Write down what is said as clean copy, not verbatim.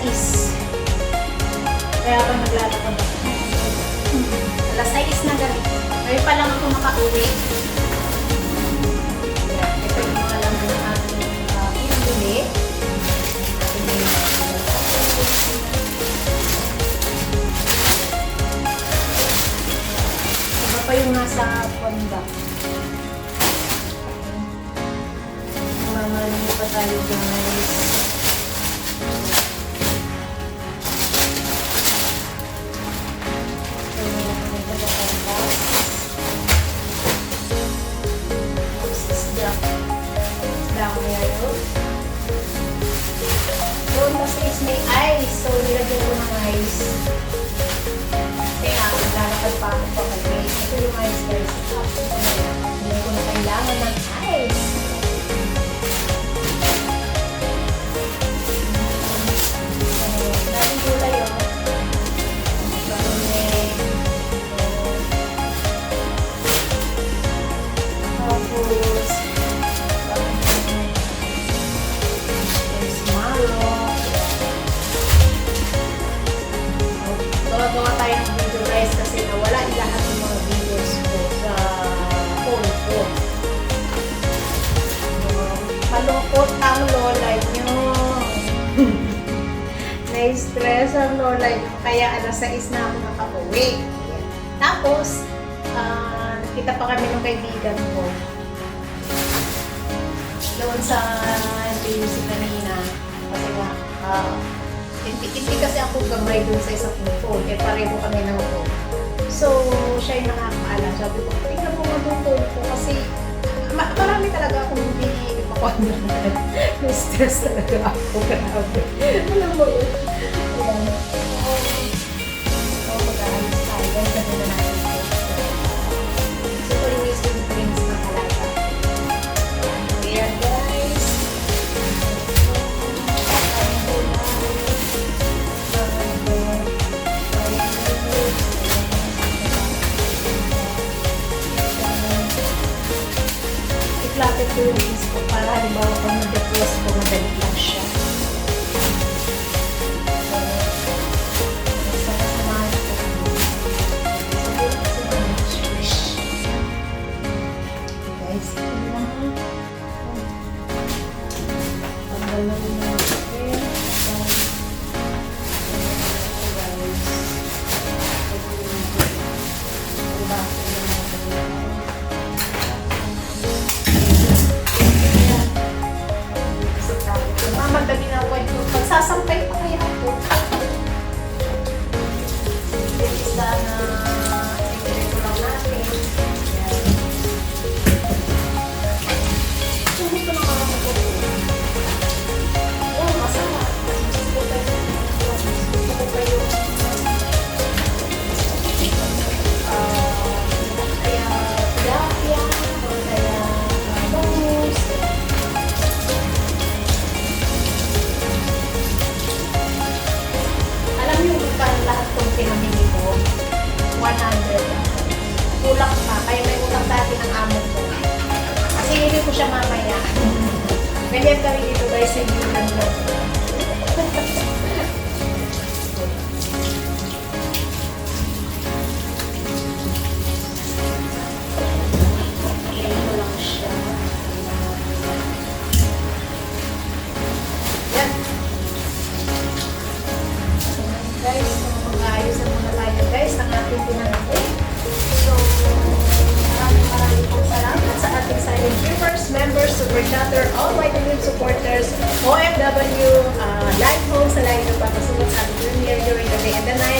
6. Kaya ako naglalakad ako. Alas 6 na gabi. Ngayon pa lang ako makauwi. Yan. Ito yung mga laman ng ating pinabili. Iba pa yung nasa ponda. Mamalimit pa tayo guys. May ice. So, nilagyan ko ng ice. Kaya, naglalakad pa ako pa kagabi. Ito yung ice guys. Hindi ko na kailangan ng ice. Daming gulay yun. Tapos, gawa tayo ng video guys kasi nawala lahat ng mga videos ko sa phone ko. Malungkot ang lola nyo. Na-stress ang lola nyo. Kaya alas 6 na ako nakauwi. Tapos, nakita pa kami ng kaibigan ko. Doon sa NTUC kanina. Kasi nga, hindi kasi ako gamay dun sa isang phone. Eh, pareho kami ng phone. So, siya yung nakakaalam. Sabi ko, tingnan mo nga yung phone ko. Kasi, marami talaga akong hindi ipakwanda. Na-stress talaga ako. Grabe. Alam mo yun? Ayan. So, mag-aalis tayo. Ganda na natin ito. So, ito yung wisdom drinks na talaga. Ayan, guys. I-flatten ko yung wings ko para halimbawa pag nag-depress ko, madali lang siya. So, samahan ko. Siguro kasi mag-swish. Guys, ito lang. Tanggal na rin yung chicken. Madali na white food. Magsasampay pa kaya ako. Yung isda na i-direct lang natin. Yan. Kung gusto na makakapo ko. Oh, masarap. Gusto ko pa yung kaya tilapia o kaya bangus. Alam niyo kung lahat kong pinamili ko, 100 lang. Tulak pa, kaya may utang dati ng amo ko. Kasi hindi ko siya mamaya. Ganyan kami dito guys, hindi lang lang. Ganyan ko lang siya. Yan. Guys, mag-aayusan muna tayo guys ng ating pinanapin. So, maraming pong salamat sa ating silent viewers, members, super chatter, all White and Green supporters, OFW, live home sa live na papasulat sa ating premiere during the day and the night.